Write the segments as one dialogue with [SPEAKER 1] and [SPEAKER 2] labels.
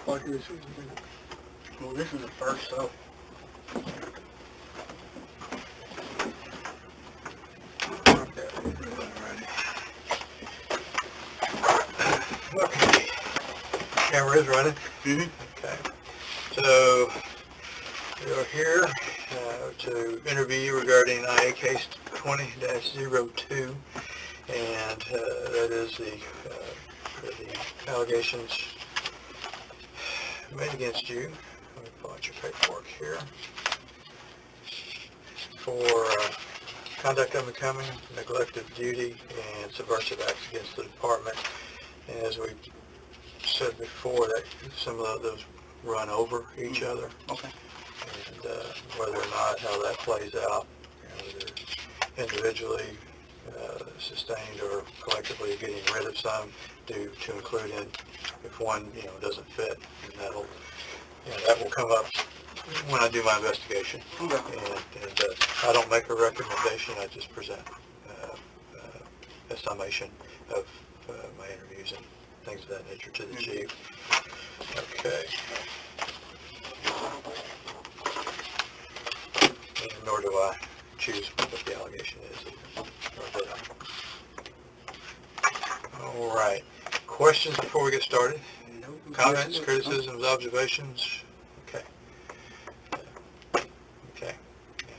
[SPEAKER 1] like this?
[SPEAKER 2] Well, this is the first, so.
[SPEAKER 1] Okay. Camera is running.
[SPEAKER 2] Mm-hmm.
[SPEAKER 1] Okay. So we are here to interview you regarding IA case 20-02, and that is the allegations made against you. Let me pull out your paperwork here. For conduct unbecoming, neglect of duty, and subversive acts against the department. And as we said before, that some of those run over each other.
[SPEAKER 2] Okay.
[SPEAKER 1] And whether or not how that plays out, whether individually sustained or collectively getting rid of some to include in if one doesn't fit, and that will come up when I do my investigation.
[SPEAKER 2] Okay.
[SPEAKER 1] And I don't make a recommendation, I just present a summation of my interviews and things of that nature to the chief. Okay. And nor do I choose what the allegation is either. All right. Questions before we get started?
[SPEAKER 2] No.
[SPEAKER 1] Comments, criticisms, observations? Okay. Okay.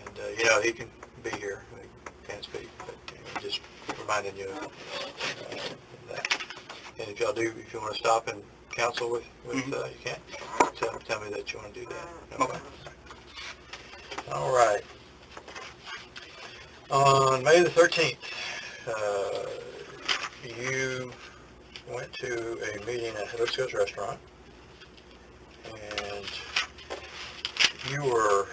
[SPEAKER 1] And, he can be here. He can't speak, but just reminding you of that. And if if you want to stop and counsel with you can. Tell me that you want to do that.
[SPEAKER 2] Okay.
[SPEAKER 1] All right. On May the 13th, you went to a meeting at Hibisco's restaurant, and you were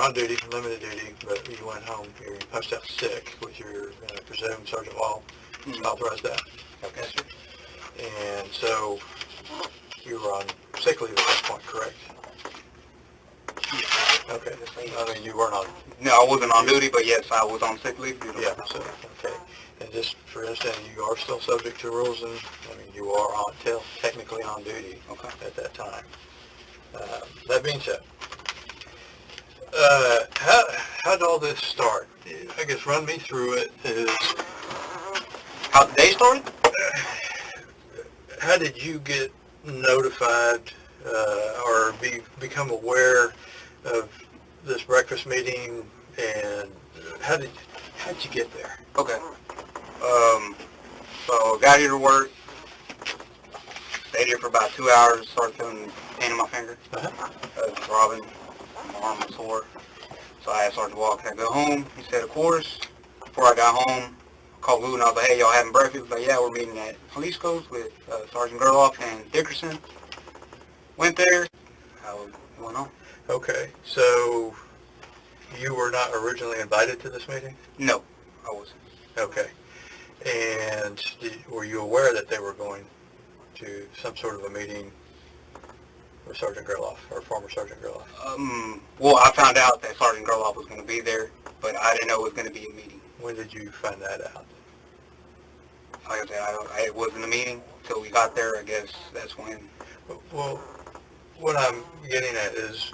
[SPEAKER 1] on duty, limited duty, but you went home. You punched out sick with your presumed Sergeant Wall. Authorized that. Okay. And so you were on sick leave at that point, correct? Okay. I mean, you weren't on...
[SPEAKER 2] No, I wasn't on duty, but yes, I was on sick leave.
[SPEAKER 1] Yeah, so, okay. And just for instance, you are still subject to rules, and you are technically on duty at that time. That being said, how did all this start? I guess run me through it.
[SPEAKER 2] How the day started?
[SPEAKER 1] How did you get notified or become aware of this breakfast meeting, and how did you get there?
[SPEAKER 2] Okay. So got here to work, stayed here for about 2 hours, started feeling pain in my finger. Throbbing, my arm was sore. So I asked Sergeant Walker, can I go home? He said, of course. Before I got home, I called Lou and I was like, hey, y'all having breakfast? He was like, yeah, we're meeting at Police Coast with Sergeant Gerloff and Dickerson. Went there. I went on.
[SPEAKER 1] Okay, so you were not originally invited to this meeting?
[SPEAKER 2] No, I wasn't.
[SPEAKER 1] Okay. And were you aware that they were going to some sort of a meeting with Sergeant Gerloff, or former Sergeant Gerloff?
[SPEAKER 2] Well, I found out that Sergeant Gerloff was going to be there, but I didn't know it was going to be a meeting.
[SPEAKER 1] When did you find that out?
[SPEAKER 2] Like I said, it wasn't a meeting until we got there. I guess that's when.
[SPEAKER 1] Well, what I'm getting at is,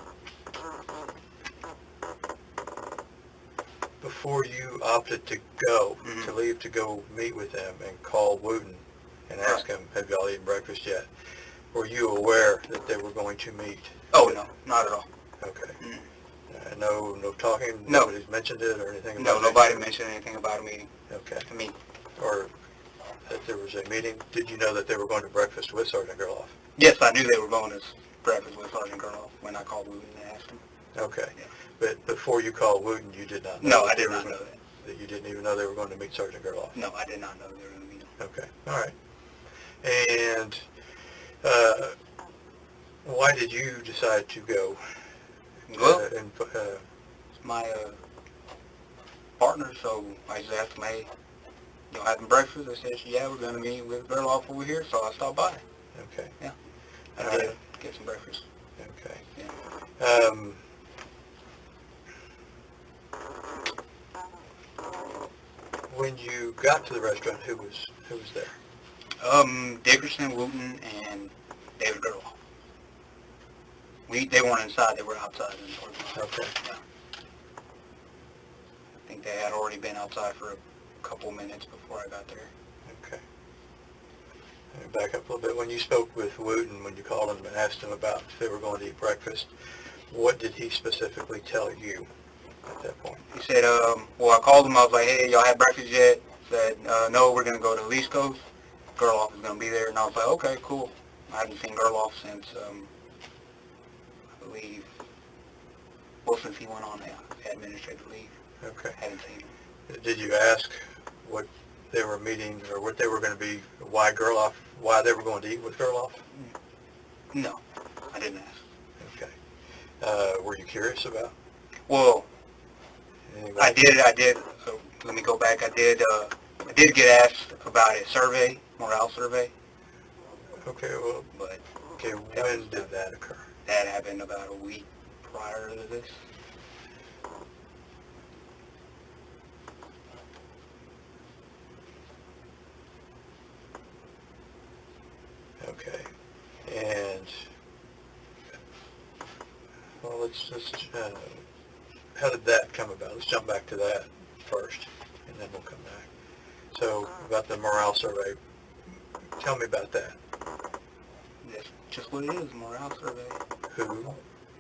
[SPEAKER 1] before you opted to go, to leave to go meet with them and call Wooten and ask him, have y'all eaten breakfast yet? Were you aware that they were going to meet?
[SPEAKER 2] Oh, no, not at all.
[SPEAKER 1] Okay. No talking?
[SPEAKER 2] No.
[SPEAKER 1] Nobody's mentioned it or anything about it?
[SPEAKER 2] No, nobody mentioned anything about a meeting.
[SPEAKER 1] Okay.
[SPEAKER 2] To me.
[SPEAKER 1] Or that there was a meeting? Did you know that they were going to breakfast with Sergeant Gerloff?
[SPEAKER 2] Yes, I knew they were going to breakfast with Sergeant Gerloff when I called Wooten and asked him.
[SPEAKER 1] Okay.
[SPEAKER 2] Yeah.
[SPEAKER 1] But before you called Wooten, you did not know?
[SPEAKER 2] No, I did not know that.
[SPEAKER 1] That you didn't even know they were going to meet Sergeant Gerloff?
[SPEAKER 2] No, I did not know they were going to meet him.
[SPEAKER 1] Okay. All right. And why did you decide to go?
[SPEAKER 2] Well, it's my partner, so I just asked him, hey, y'all having breakfast? I said, yeah, we're going to meet with Gerloff over here, so I stopped by.
[SPEAKER 1] Okay.
[SPEAKER 2] Yeah. I did get some breakfast.
[SPEAKER 1] Okay.
[SPEAKER 2] Yeah.
[SPEAKER 1] When you got to the restaurant, who was there?
[SPEAKER 2] Dickerson, Wooten, and David Gerloff. They weren't inside, they were outside in the parking lot.
[SPEAKER 1] Okay.
[SPEAKER 2] Yeah. I think they had already been outside for a couple minutes before I got there.
[SPEAKER 1] Okay. Let me back up a little bit. When you spoke with Wooten, when you called him and asked him about if they were going to eat breakfast, what did he specifically tell you at that point?
[SPEAKER 2] He said, well, I called him, I was like, hey, y'all had breakfast yet? Said, no, we're going to go to the East Coast. Gerloff is going to be there. And I was like, okay, cool. I haven't seen Gerloff since, I believe, well, since he went on administrative leave.
[SPEAKER 1] Okay.
[SPEAKER 2] Haven't seen him.
[SPEAKER 1] Did you ask what they were meeting or what they were going to be, why they were going to eat with Gerloff?
[SPEAKER 2] No, I didn't ask.
[SPEAKER 1] Okay. Were you curious about?
[SPEAKER 2] Well,
[SPEAKER 1] Anybody?
[SPEAKER 2] I did, so let me go back. I did get asked about a survey, morale survey,
[SPEAKER 1] Okay, well,
[SPEAKER 2] but
[SPEAKER 1] okay, when did that occur?
[SPEAKER 2] that happened about a week prior to this.
[SPEAKER 1] Okay, and, well, let's how did that come about? Let's jump back to that first, and then we'll come back. So, about the morale survey, tell me about that.
[SPEAKER 2] That's just what it is, morale survey.
[SPEAKER 1] Who?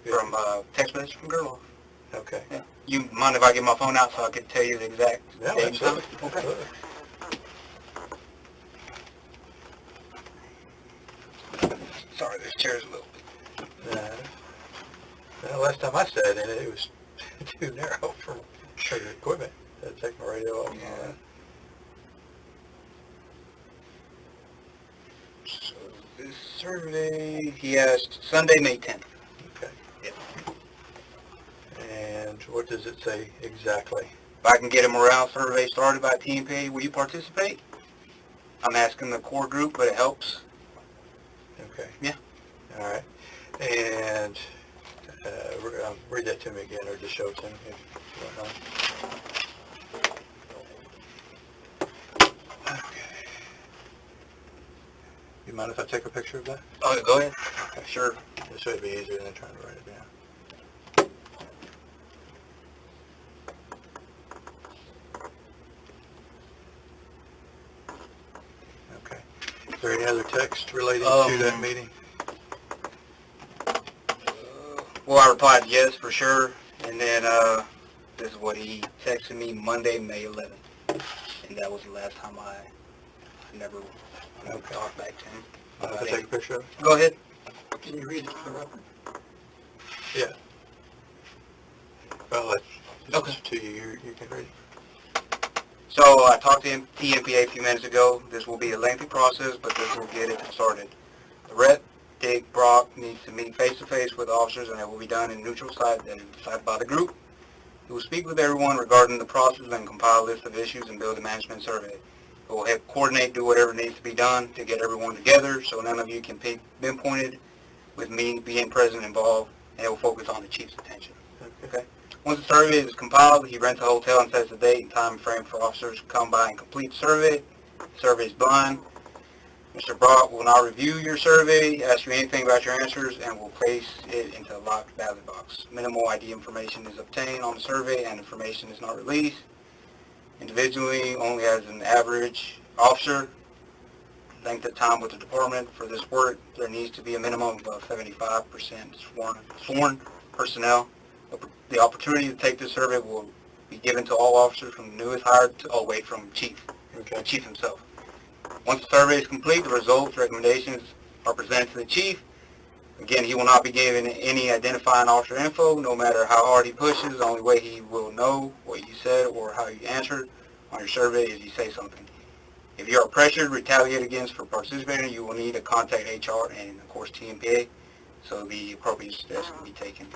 [SPEAKER 2] From text message from Gerloff.
[SPEAKER 1] Okay.
[SPEAKER 2] Yeah. You mind if I get my phone out so I can tell you the exact
[SPEAKER 1] Yeah,
[SPEAKER 2] date and time?
[SPEAKER 1] absolutely.
[SPEAKER 2] Okay.
[SPEAKER 1] Absolutely.
[SPEAKER 2] Sorry, this chair's a little
[SPEAKER 1] Well, last time I sat in it, it was too narrow for the equipment. I had to take my radio off and all
[SPEAKER 2] Yeah.
[SPEAKER 1] that.
[SPEAKER 2] So this survey, he asked Sunday, May 10th.
[SPEAKER 1] Okay.
[SPEAKER 2] Yeah.
[SPEAKER 1] And what does it say exactly?
[SPEAKER 2] If I can get a morale survey started by TMPA, will you participate? I'm asking the core group, but it helps.
[SPEAKER 1] Okay.
[SPEAKER 2] Yeah.
[SPEAKER 1] All right. And read that to me again, or just show it to me if you don't know. Okay. You mind if I take a picture of that?
[SPEAKER 2] Oh, go ahead. Sure.
[SPEAKER 1] This way it'd be easier than trying to write it down. Okay. Is there any other text relating to that meeting?
[SPEAKER 2] Well, I replied yes for sure, and then this is what he texted me Monday, May 11th, and that was the last time I never talked back to him.
[SPEAKER 1] Mind if I take a picture of it?
[SPEAKER 2] Go ahead.
[SPEAKER 1] Can you read it for the record? Yeah. Well, it's to you. You can read it.
[SPEAKER 2] So I talked to TMPA a few minutes ago. This will be a lengthy process, but this will get it started. The rep, Dick Brock, needs to meet face-to-face with officers, and it will be done in neutral site that is decided by the group. He will speak with everyone regarding the process and compile a list of issues and build a management survey. It will help coordinate, do whatever needs to be done to get everyone together so none of you can pinpoint with me being present involved, and it will focus on the chief's attention. Okay? Once the survey is compiled, he rents a hotel and sets a date and time frame for officers to come by and complete the survey. The survey is blind. Mr. Brock will not review your survey, ask you anything about your answers, and will place it into a locked ballot box. Minimal ID information is obtained on the survey, and information is not released. Individually, only as an average officer, length of time with the department. For this work, there needs to be a minimum of 75% sworn personnel. The opportunity to take this survey will be given to all officers from the newest hire to all the way from chief, the chief himself. Once the survey is complete, the results, recommendations are presented to the chief. Again, he will not be given any identifying officer info, no matter how hard he pushes. The only way he will know what you said or how you answered on your survey is you say something. If you are pressured, retaliated against for participating, you will need to contact HR and, of course, TMPA, so the appropriate steps can be taken.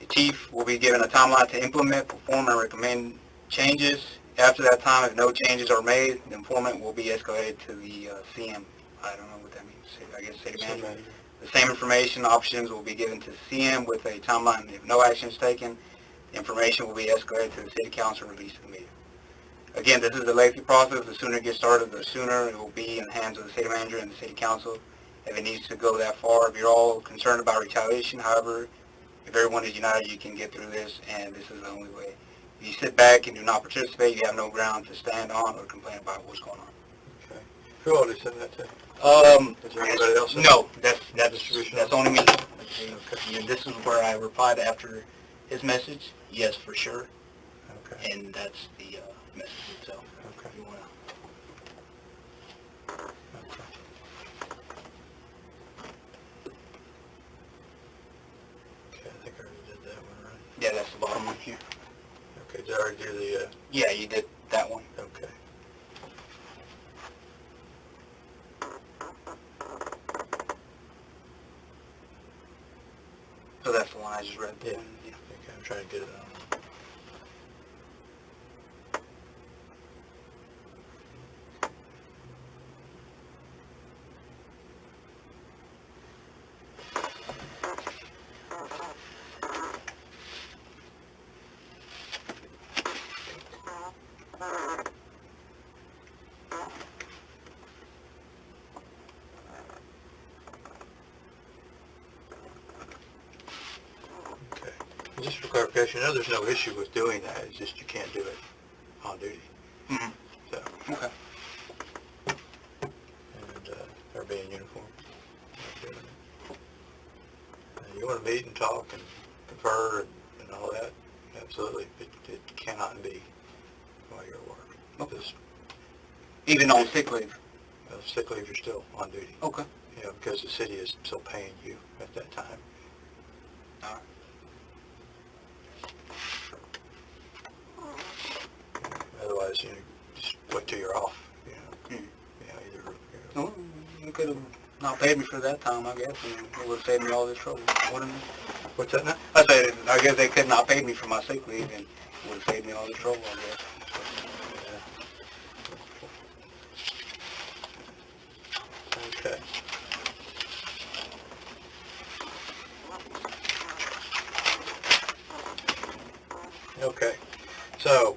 [SPEAKER 2] The chief will be given a timeline to implement, perform, and recommend changes. After that time, if no changes are made, the informant will be escalated to the CM. I don't know what that means. I guess city manager. The same information options will be given to CM with a timeline. If no action is taken, the information will be escalated to the city council and released to the media. Again, this is a lengthy process. The sooner it gets started, the sooner it will be in the hands of the city manager and the city council. if it needs to go that far. If you're all concerned about retaliation, however, if everyone is united, you can get through this, and this is the only way. If you sit back and do not participate, you have no ground to stand on or complain about what's going on.
[SPEAKER 1] Okay. Who all did you send that to? Is there anybody else?
[SPEAKER 2] No, that's
[SPEAKER 1] distribution?
[SPEAKER 2] only me.
[SPEAKER 1] Okay.
[SPEAKER 2] And this is where I replied after his message, yes, for sure.
[SPEAKER 1] Okay.
[SPEAKER 2] And that's the message itself.
[SPEAKER 1] Okay.
[SPEAKER 2] You wanna-
[SPEAKER 1] Okay. Okay, I think I already did that one, right?
[SPEAKER 2] Yeah, that's the bottom one here.
[SPEAKER 1] Okay, did I already do the,
[SPEAKER 2] Yeah, you did that one.
[SPEAKER 1] okay.
[SPEAKER 2] So that's the one I just read.
[SPEAKER 1] Yeah. Okay, I'm trying to get it on. Okay. Just for clarification, I know there's no issue with doing that, it's just you can't do it on duty.
[SPEAKER 2] Mm-hmm.
[SPEAKER 1] So,
[SPEAKER 2] Okay.
[SPEAKER 1] and, or be in uniform. Not doing it. You want to meet and talk and confer and all that, absolutely. It cannot be while you're at work.
[SPEAKER 2] Okay.
[SPEAKER 1] Just,
[SPEAKER 2] Even on sick leave.
[SPEAKER 1] sick leave, you're still on duty.
[SPEAKER 2] Okay.
[SPEAKER 1] You know, because the city is still paying you at that time.
[SPEAKER 2] All right.
[SPEAKER 1] Otherwise, just wait till you're off, either,
[SPEAKER 2] Well, you could have not paid me for that time, I guess, and it would have saved me all this trouble, wouldn't it?
[SPEAKER 1] What's that now?
[SPEAKER 2] I said, I guess they could not pay me for my sick leave, and it would have saved me all this trouble, I guess.
[SPEAKER 1] Okay. Okay, so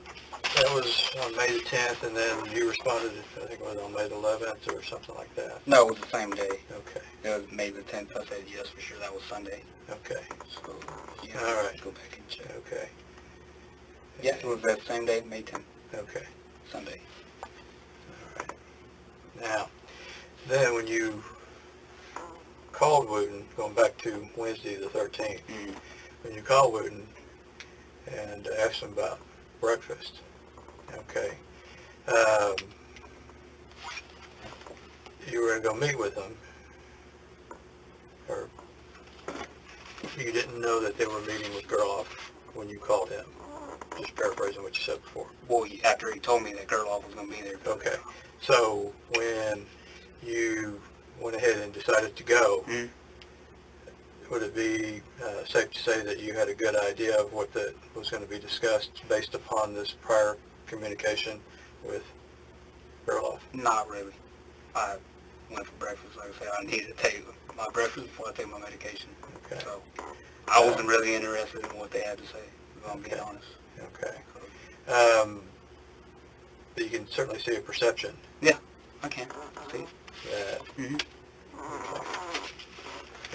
[SPEAKER 1] that was on May the 10th, and then you responded, I think it was on May the 11th or something like that.
[SPEAKER 2] No, it was the same day.
[SPEAKER 1] Okay,
[SPEAKER 2] It was May the 10th. I said yes for sure. That was Sunday.
[SPEAKER 1] okay,
[SPEAKER 2] So, yeah,
[SPEAKER 1] All right.
[SPEAKER 2] go back and check.
[SPEAKER 1] okay.
[SPEAKER 2] Yeah, it was that same day, May 10th,
[SPEAKER 1] Okay,
[SPEAKER 2] Sunday.
[SPEAKER 1] all right. Now, then when you called Wooten, going back to Wednesday the 13th, when you called Wooten and asked him about breakfast, okay, you were going to go meet with him, or you didn't know that they were meeting with Gerloff when you called him, just paraphrasing what you said before.
[SPEAKER 2] Well, after he told me that Gerloff was going to be there.
[SPEAKER 1] Okay, so when you went ahead and decided to go, would it be safe to say that you had a good idea of what that was going to be discussed based upon this prior communication with Gerloff?
[SPEAKER 2] Not really. I went for breakfast. Like I said, I needed to take my breakfast before I take my medication.
[SPEAKER 1] Okay.
[SPEAKER 2] So I wasn't really interested in what they had to say, if I'm being honest.
[SPEAKER 1] Okay. But you can certainly see a perception
[SPEAKER 2] Yeah, I can. See?
[SPEAKER 1] that,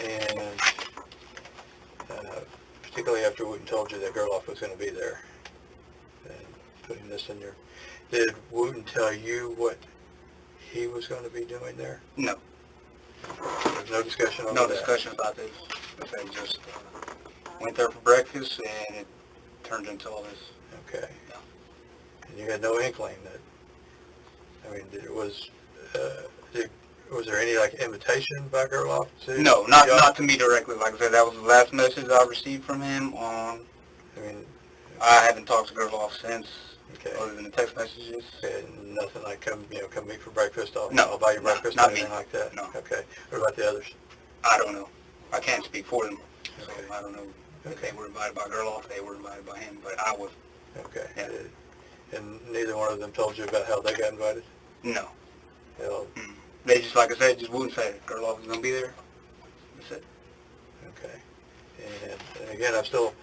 [SPEAKER 1] and particularly after Wooten told you that Gerloff was going to be there, and putting this in your, did Wooten tell you what he was going to be doing there?
[SPEAKER 2] No.
[SPEAKER 1] There's no discussion over
[SPEAKER 2] No
[SPEAKER 1] that?
[SPEAKER 2] discussion about this. I said just went there for breakfast, and it turned into all this.
[SPEAKER 1] Okay.
[SPEAKER 2] Yeah.
[SPEAKER 1] And you had no inkling that, I mean, was there any, like, invitation by Gerloff to?
[SPEAKER 2] No, not to me directly. Like I said, that was the last message I received from him on.
[SPEAKER 1] I mean,
[SPEAKER 2] I haven't talked to Gerloff since,
[SPEAKER 1] okay.
[SPEAKER 2] other than the text messages.
[SPEAKER 1] And nothing like come meet for breakfast, I'll buy you
[SPEAKER 2] No,
[SPEAKER 1] breakfast,
[SPEAKER 2] not
[SPEAKER 1] anything
[SPEAKER 2] me.
[SPEAKER 1] like that?
[SPEAKER 2] No.
[SPEAKER 1] Okay. What about the others?
[SPEAKER 2] I don't know. I can't speak for them, so
[SPEAKER 1] Okay.
[SPEAKER 2] I don't know if
[SPEAKER 1] Okay.
[SPEAKER 2] they were invited by Gerloff, they were invited by him, but I was.
[SPEAKER 1] Okay.
[SPEAKER 2] Yeah.
[SPEAKER 1] And neither one of them told you about how they got invited?
[SPEAKER 2] No.
[SPEAKER 1] They all,
[SPEAKER 2] They just, like I said, just wouldn't say it. Gerloff was going to be there. That's it.
[SPEAKER 1] okay. And again, I'm still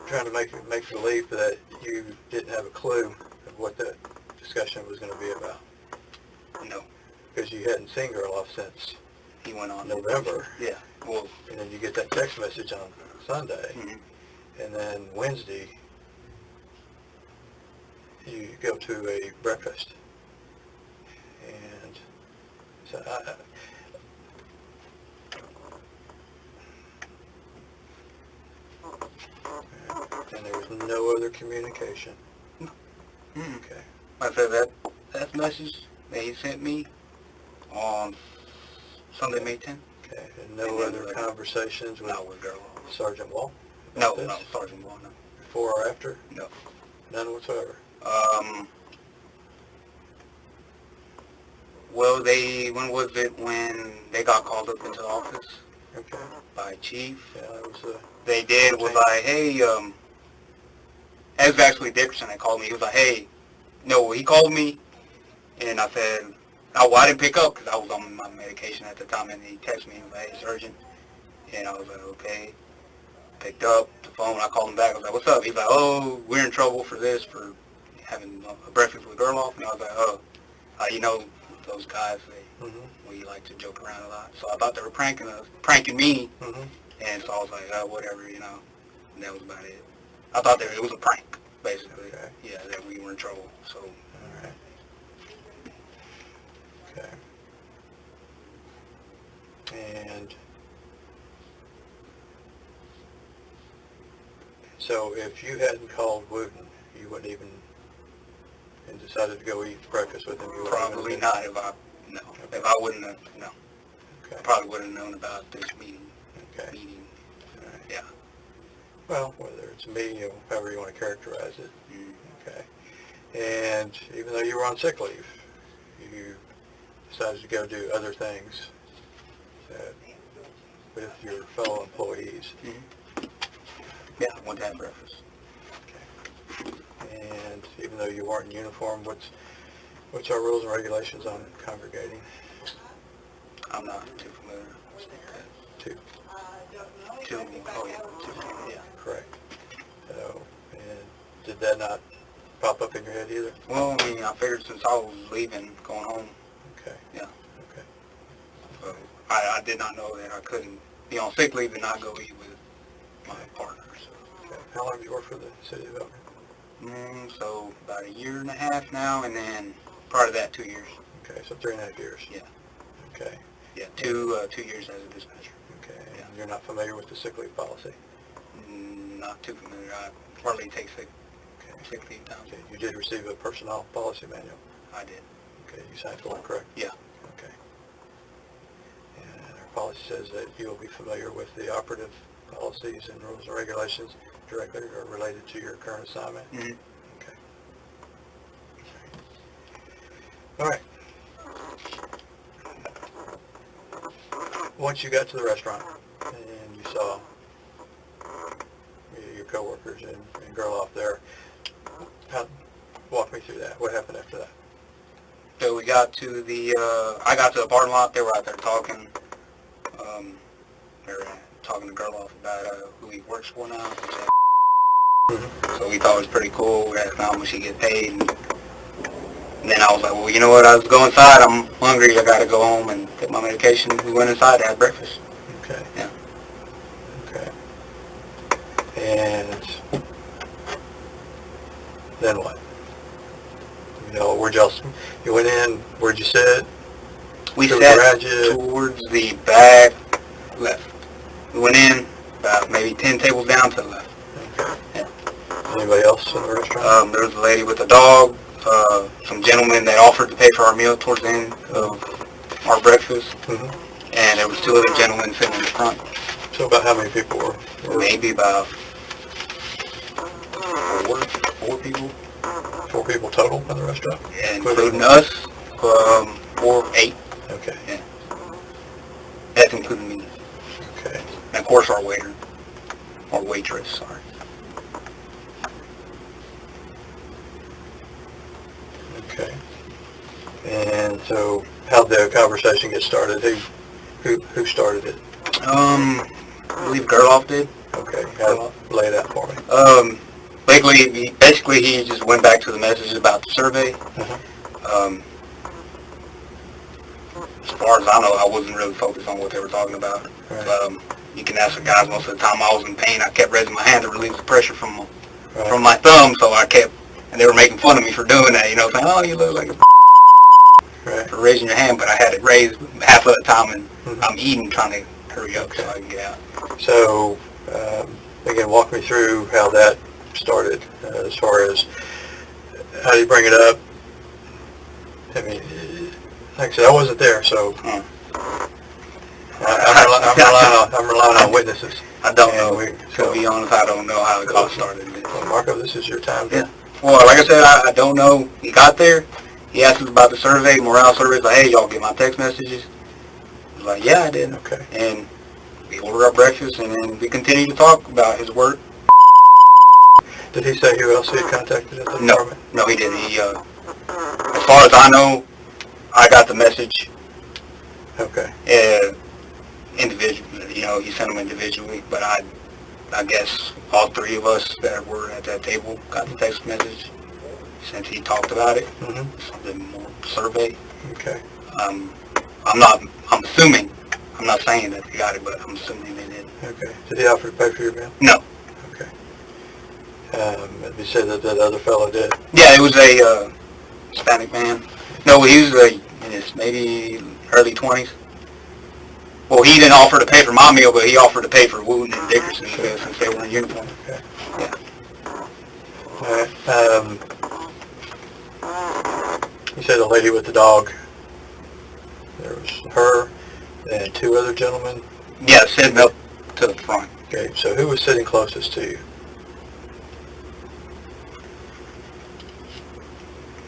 [SPEAKER 1] trying to make believe that you didn't have a clue of what that discussion was going to be about.
[SPEAKER 2] No.
[SPEAKER 1] because you hadn't seen Gerloff since
[SPEAKER 2] He went on
[SPEAKER 1] November.
[SPEAKER 2] Yeah. Well,
[SPEAKER 1] And then you get that text message on Sunday, and then Wednesday you go to a breakfast. And so and there was no other communication. Okay.
[SPEAKER 2] I said that message that he sent me on Sunday, May 10th.
[SPEAKER 1] Okay. And no other conversations with
[SPEAKER 2] Gerloff.
[SPEAKER 1] Sergeant Wall?
[SPEAKER 2] No,
[SPEAKER 1] about
[SPEAKER 2] no,
[SPEAKER 1] this?
[SPEAKER 2] Sergeant Wall, no.
[SPEAKER 1] Before or after?
[SPEAKER 2] No.
[SPEAKER 1] None whatsoever?
[SPEAKER 2] Well, when was it when they got called up into the office?
[SPEAKER 1] Okay.
[SPEAKER 2] By chief?
[SPEAKER 1] Yeah, that was
[SPEAKER 2] They did, was like, hey, it was actually Dickerson that called me. He was like, hey, no, he called me, and I said, oh, well, I didn't pick up because I was on my medication at the time, and he texted me, he was like, hey, it's urgent, and I was like, okay. Picked up the phone, I called him back, I was like, what's up? He's like, oh, we're in trouble for this, for having a breakfast with Gerloff, and I was like, oh, you know, those guys, we like to joke around a lot, so I thought they were pranking me, and so I was like, oh, whatever, you know, and that was about it. I thought it was a prank, basically.
[SPEAKER 1] Okay.
[SPEAKER 2] Yeah, that we were in trouble, so.
[SPEAKER 1] All right. Okay. And so if you hadn't called Wooten, you wouldn't even, and decided to go eat breakfast with him? You wouldn't
[SPEAKER 2] Probably
[SPEAKER 1] even,
[SPEAKER 2] not if I wouldn't have, no.
[SPEAKER 1] Okay.
[SPEAKER 2] I probably wouldn't have known about this meeting.
[SPEAKER 1] Okay. All right.
[SPEAKER 2] Yeah.
[SPEAKER 1] Well, whether it's me or however you want to characterize it. Okay. And even though you were on sick leave, you decided to go do other things with your fellow employees.
[SPEAKER 2] Yeah, I went to have breakfast.
[SPEAKER 1] Okay. And even though you weren't in uniform, what's our rules and regulations on congregating?
[SPEAKER 2] I'm not too familiar with that.
[SPEAKER 1] Two.
[SPEAKER 2] Oh yeah.
[SPEAKER 1] Correct. So, and did that not pop up in your head either?
[SPEAKER 2] Well, I mean, I figured since I was leaving, going home.
[SPEAKER 1] Okay.
[SPEAKER 2] Yeah.
[SPEAKER 1] Okay.
[SPEAKER 2] So I did not know that I couldn't be on sick leave and not go eat with my partner. So.
[SPEAKER 1] Okay. How long have you worked for the city of Elgin?
[SPEAKER 2] So about 1.5 years now, and then prior to that, 2 years.
[SPEAKER 1] Okay, so 3.5 years.
[SPEAKER 2] Yeah.
[SPEAKER 1] Okay.
[SPEAKER 2] Yeah, 2 years as a dispatcher.
[SPEAKER 1] Okay. And you're not familiar with the sick leave policy?
[SPEAKER 2] Not too familiar. I hardly take sick leave time.
[SPEAKER 1] Okay. You did receive a personnel policy manual?
[SPEAKER 2] I did.
[SPEAKER 1] Okay. You signed for it, correct?
[SPEAKER 2] Yeah.
[SPEAKER 1] Okay. And our policy says that you will be familiar with the operative policies and rules and regulations directly or related to your current assignment? Okay. All right. Once you got to the restaurant and you saw your coworkers and Gerloff there, walk me through that. What happened after that?
[SPEAKER 2] So we got to I got to the parking lot. They were out there talking. They were talking to Gerloff about who he works for now. So we thought it was pretty cool. We asked him how much he get paid. And then I was like, well, you know what? I was going inside. I'm hungry. I got to go home and take my medication. We went inside to have breakfast.
[SPEAKER 1] Okay.
[SPEAKER 2] Yeah.
[SPEAKER 1] Okay. And then what? You know, you went in, where'd you sit?
[SPEAKER 2] We sat towards the back left. We went in about maybe 10 tables down to the left.
[SPEAKER 1] Okay.
[SPEAKER 2] Yeah.
[SPEAKER 1] Anybody else in the restaurant?
[SPEAKER 2] There was a lady with a dog, some gentlemen that offered to pay for our meal towards the end of our breakfast, and there was 2 other gentlemen sitting in the front.
[SPEAKER 1] So about how many people were?
[SPEAKER 2] Maybe about 4 people.
[SPEAKER 1] 4 people total in the restaurant?
[SPEAKER 2] Yeah, including us, 8.
[SPEAKER 1] Okay.
[SPEAKER 2] Yeah. That's including me.
[SPEAKER 1] Okay.
[SPEAKER 2] And of course our waiter, or waitress, sorry.
[SPEAKER 1] Okay. And so how'd the conversation get started? Who started it?
[SPEAKER 2] I believe Gerloff did.
[SPEAKER 1] Okay. Lay it out for me.
[SPEAKER 2] Basically he just went back to the messages about the survey. as far as I know, I wasn't really focused on what they were talking about.
[SPEAKER 1] Right.
[SPEAKER 2] But you can ask the guys, most of the time I was in pain. I kept raising my hand to relieve the pressure from my thumb, so I kept, and they were making fun of me for doing that, you know, saying, oh, you look like a for raising your hand, but I had it raised half of the time, and I'm eating, trying to hurry up so I can get out.
[SPEAKER 1] So, again, walk me through how that started, as far as how do you bring it up? I mean, like I said, I wasn't there, so I'm relying on witnesses.
[SPEAKER 2] I don't know. To be honest, I don't know how it got started.
[SPEAKER 1] Well, Marco, this is your time.
[SPEAKER 2] Yeah. Well, like I said, I don't know. He got there. He asked us about the survey, morale survey. Like, hey, y'all get my text messages? I was like, yeah, I did.
[SPEAKER 1] Okay.
[SPEAKER 2] And we ordered our breakfast, and then we continued to talk about his work.
[SPEAKER 1] Did he say who else he had contacted at the department?
[SPEAKER 2] No, he didn't. He, as far as I know, I got the message.
[SPEAKER 1] Okay.
[SPEAKER 2] Individually, you know, he sent them individually, but I guess all three of us that were at that table got the text message since he talked about it. The survey.
[SPEAKER 1] Okay.
[SPEAKER 2] I'm assuming, I'm not saying that they got it, but I'm assuming they did.
[SPEAKER 1] Okay. Did he offer to pay for your meal?
[SPEAKER 2] No.
[SPEAKER 1] Okay. You said that other fellow did?
[SPEAKER 2] Yeah, it was a Hispanic man. No, he was in his maybe early 20s. Well, he didn't offer to pay for my meal, but he offered to pay for Wooten and Dickerson since they were in uniform.
[SPEAKER 1] Okay.
[SPEAKER 2] Yeah.
[SPEAKER 1] All right. You said the lady with the dog. There was her and two other gentlemen.
[SPEAKER 2] Yeah, sitting up to the front.
[SPEAKER 1] Okay. So who was sitting closest to you?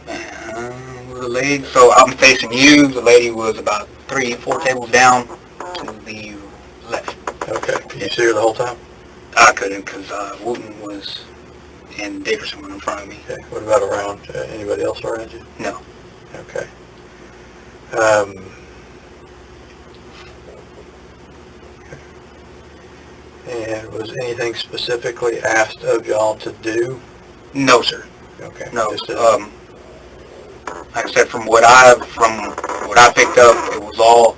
[SPEAKER 2] The lady, so I'm facing you. The lady was about 3-4 tables down to the left.
[SPEAKER 1] Okay. Could you see her the whole time?
[SPEAKER 2] I couldn't because Wooten was and Dickerson were in front of me.
[SPEAKER 1] Okay. What about around? Anybody else around you?
[SPEAKER 2] No.
[SPEAKER 1] Okay. And was anything specifically asked of y'all to do?
[SPEAKER 2] No, sir.
[SPEAKER 1] Okay.
[SPEAKER 2] No.
[SPEAKER 1] Just
[SPEAKER 2] Like I said, from what I picked up, it was all,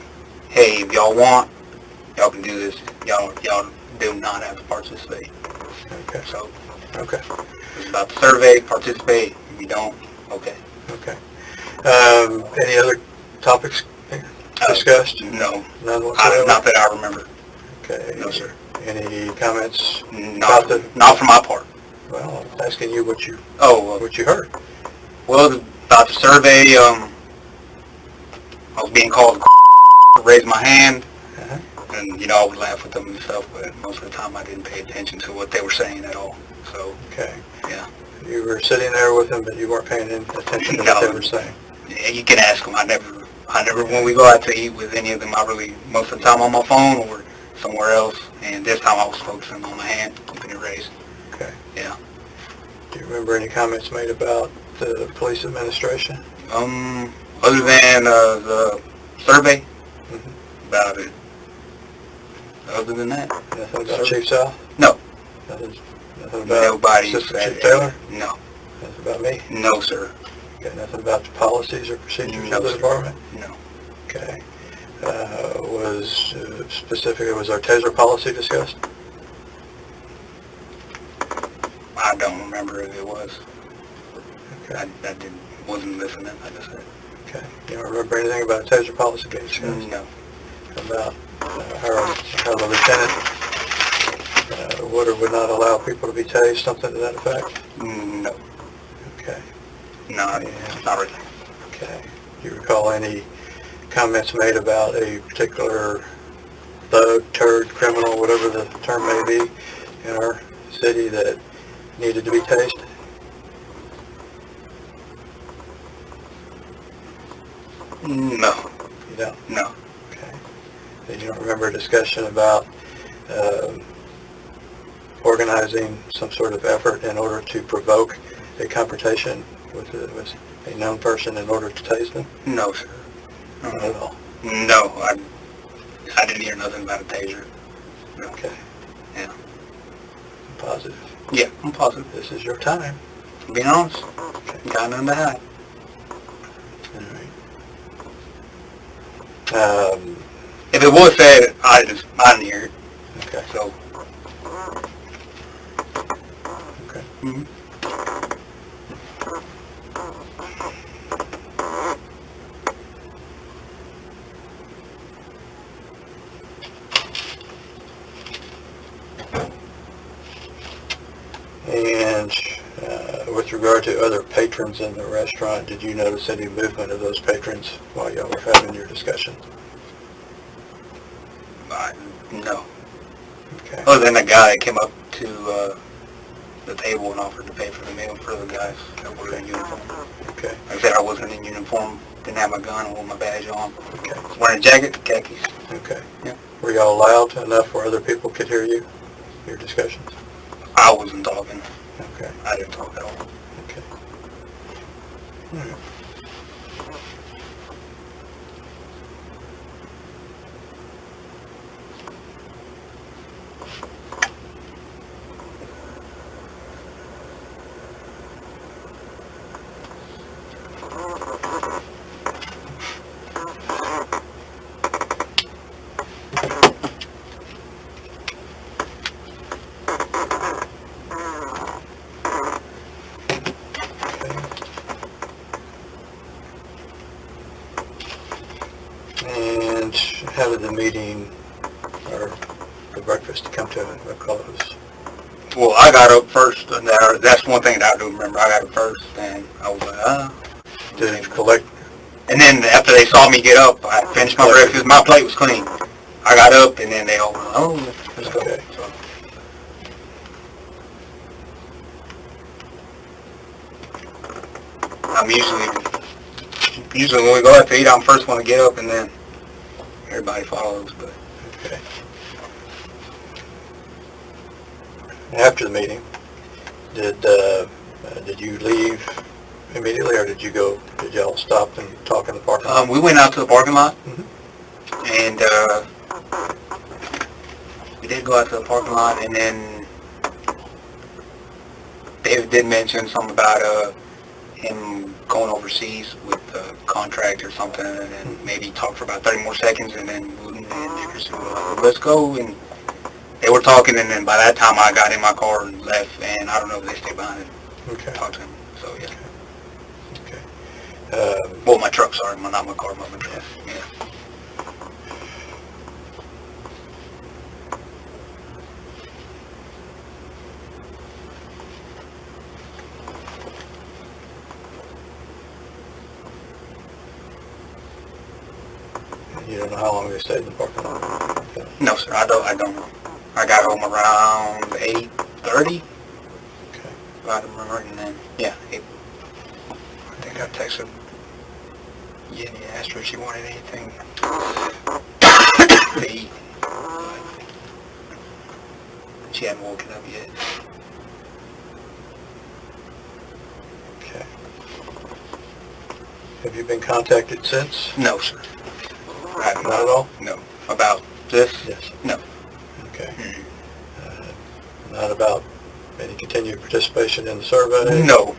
[SPEAKER 2] hey, if y'all want, y'all can do this. Y'all do not have to participate.
[SPEAKER 1] Okay.
[SPEAKER 2] So.
[SPEAKER 1] Okay.
[SPEAKER 2] It's about the survey. Participate. If you don't, okay.
[SPEAKER 1] Okay. Any other topics discussed?
[SPEAKER 2] No.
[SPEAKER 1] None whatsoever?
[SPEAKER 2] Not that I remember.
[SPEAKER 1] Okay.
[SPEAKER 2] No, sir.
[SPEAKER 1] Any comments?
[SPEAKER 2] Not for my part.
[SPEAKER 1] Well, I'm asking you what you heard.
[SPEAKER 2] Well, about the survey, I was being called to raise my hand, and, you know, I would laugh with them and stuff, but most of the time I didn't pay attention to what they were saying at all, so.
[SPEAKER 1] Okay.
[SPEAKER 2] Yeah.
[SPEAKER 1] You were sitting there with them, but you weren't paying attention to what they were saying?
[SPEAKER 2] Yeah, you can ask them. I never, when we go out to eat with any of them, most of the time on my phone or somewhere else, and this time I was focusing on my hand, keeping it raised.
[SPEAKER 1] Okay.
[SPEAKER 2] Yeah.
[SPEAKER 1] Do you remember any comments made about the police administration?
[SPEAKER 2] Other than the survey, about it. Other than that,
[SPEAKER 1] nothing about Chief South?
[SPEAKER 2] No.
[SPEAKER 1] Nothing about
[SPEAKER 2] nobody
[SPEAKER 1] Assistant
[SPEAKER 2] said
[SPEAKER 1] Chief Taylor?
[SPEAKER 2] No.
[SPEAKER 1] Nothing about me?
[SPEAKER 2] No, sir.
[SPEAKER 1] Okay. Nothing about the policies or procedures
[SPEAKER 2] No,
[SPEAKER 1] of the
[SPEAKER 2] sir.
[SPEAKER 1] department?
[SPEAKER 2] No.
[SPEAKER 1] Okay. Specifically, was our taser policy discussed?
[SPEAKER 2] I don't remember if it was.
[SPEAKER 1] Okay.
[SPEAKER 2] I wasn't listening, like I said.
[SPEAKER 1] Okay. You don't remember anything about a taser policy being discussed?
[SPEAKER 2] No.
[SPEAKER 1] About how the lieutenant would or would not allow people to be tased, something to that effect?
[SPEAKER 2] No.
[SPEAKER 1] Okay.
[SPEAKER 2] No, not really.
[SPEAKER 1] Okay. Do you recall any comments made about a particular thug, turd, criminal, whatever the term may be, in our city that needed to be tased?
[SPEAKER 2] No.
[SPEAKER 1] You don't?
[SPEAKER 2] No.
[SPEAKER 1] Okay. And you don't remember a discussion about organizing some sort of effort in order to provoke a confrontation with a known person in order to tase them?
[SPEAKER 2] No, sir.
[SPEAKER 1] Not at all?
[SPEAKER 2] No, I didn't hear nothing about a taser. No.
[SPEAKER 1] Okay.
[SPEAKER 2] Yeah.
[SPEAKER 1] Positive?
[SPEAKER 2] Yeah, I'm positive.
[SPEAKER 1] This is your time.
[SPEAKER 2] Being honest,
[SPEAKER 1] Okay.
[SPEAKER 2] got nothing to hide.
[SPEAKER 1] All right.
[SPEAKER 2] If it was said, I didn't hear it.
[SPEAKER 1] Okay.
[SPEAKER 2] So.
[SPEAKER 1] Okay.
[SPEAKER 2] Mm-hmm.
[SPEAKER 1] And with regard to other patrons in the restaurant, did you notice any movement of those patrons while y'all were having your discussion?
[SPEAKER 2] No.
[SPEAKER 1] Okay.
[SPEAKER 2] Other than the guy that came up to the table and offered to pay for the meal for the guys that were in uniform.
[SPEAKER 1] Okay.
[SPEAKER 2] Like I said, I wasn't in uniform, didn't have my gun, and wore my badge on.
[SPEAKER 1] Okay.
[SPEAKER 2] Wearing a jacket, khakis.
[SPEAKER 1] Okay.
[SPEAKER 2] Yeah.
[SPEAKER 1] Were y'all loud enough where other people could hear you, your discussions?
[SPEAKER 2] I wasn't talking.
[SPEAKER 1] Okay.
[SPEAKER 2] I didn't talk at all.
[SPEAKER 1] Okay. All right. And how did the meeting or the breakfast come to a close?
[SPEAKER 2] Well, I got up first, and that's one thing that I do remember. I got up first, and I was like,
[SPEAKER 1] Did it collect?
[SPEAKER 2] And then after they saw me get up, I finished my breakfast. My plate was clean. I got up, and then they all went, oh, let's go.
[SPEAKER 1] Okay.
[SPEAKER 2] So, I'm usually when we go out to eat, I'm the first one to get up, and then everybody follows. But
[SPEAKER 1] Okay. After the meeting, did you leave immediately, or did y'all stop and talk in the parking lot?
[SPEAKER 2] we went out to the parking lot,
[SPEAKER 1] Mhm.
[SPEAKER 2] and we did go out to the parking lot, and then David did mention something about him going overseas with a contract or something, and then maybe talk for about 30 more seconds, and then Dickerson was like, let's go, and they were talking, and then by that time I got in my car and left, and I don't know if they stayed behind and
[SPEAKER 1] Okay.
[SPEAKER 2] talked to him, so yeah.
[SPEAKER 1] Okay.
[SPEAKER 2] Well, my truck, sorry, not my car, but my truck, yeah.
[SPEAKER 1] You don't know how long they stayed in the parking lot? Okay.
[SPEAKER 2] No, sir, I don't know. I got home around 8:30.
[SPEAKER 1] Okay.
[SPEAKER 2] I don't remember, and then, yeah, I think I texted Jenny and asked her if she wanted anything to eat. But she hadn't woken up yet.
[SPEAKER 1] Okay. Have you been contacted since?
[SPEAKER 2] No, sir. I have
[SPEAKER 1] Not at all?
[SPEAKER 2] No. About this?
[SPEAKER 1] Yes.
[SPEAKER 2] No.
[SPEAKER 1] Okay.
[SPEAKER 2] Mm-hmm.
[SPEAKER 1] Not about any continued participation in the survey?
[SPEAKER 2] No.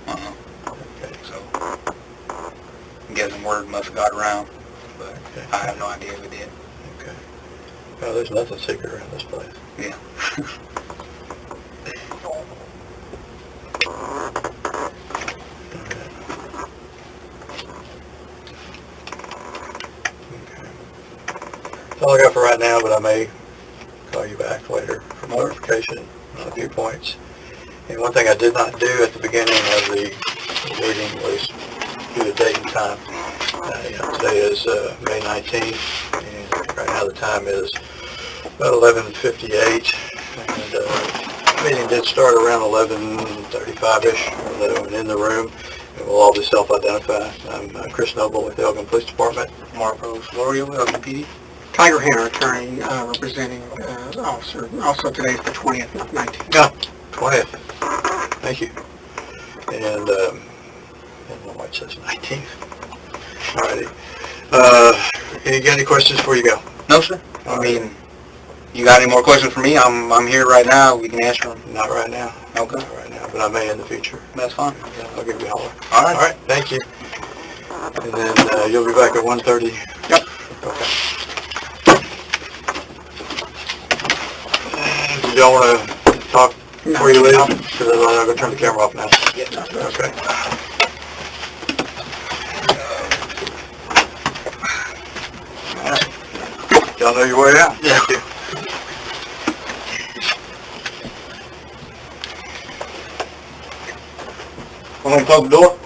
[SPEAKER 1] Okay.
[SPEAKER 2] So, I'm guessing word must have got around, but
[SPEAKER 1] Okay.
[SPEAKER 2] I have no idea if it did.
[SPEAKER 1] Okay. Well, there's nothing secret around this place.
[SPEAKER 2] Yeah.
[SPEAKER 1] That's all I got for right now, but I may call you back later for clarification on a few points. And one thing I did not do at the beginning of the meeting was do the date and time. Today is May 19th, and right now the time is about 11:58, and the meeting did start around 11:35-ish, and in the room, and we'll all be self-identify. I'm Chris Noble with the Elgin Police Department.
[SPEAKER 2] Marco Solorio, Elgin PD.
[SPEAKER 3] Tiger Hair attorney representing officer. Also today is the 20th, not 19th.
[SPEAKER 1] No, 20th. Thank you. And I don't know why it says 19th. Alrighty. You got any questions before you go?
[SPEAKER 2] No, sir. I mean, you got any more questions for me? I'm here right now. We can answer them.
[SPEAKER 1] Not right now.
[SPEAKER 2] Okay.
[SPEAKER 1] Not right now, but I may in the future.
[SPEAKER 2] That's fine.
[SPEAKER 1] I'll give you a holler.
[SPEAKER 2] All right.
[SPEAKER 1] All right. Thank you. And then you'll be back at 1:30.
[SPEAKER 2] Yep.
[SPEAKER 1] Okay. Do y'all want to talk before you leave? Because I'm going to turn the camera off now. Okay. All right. Y'all know your way out? Yeah. Thank you. Want me to close the door?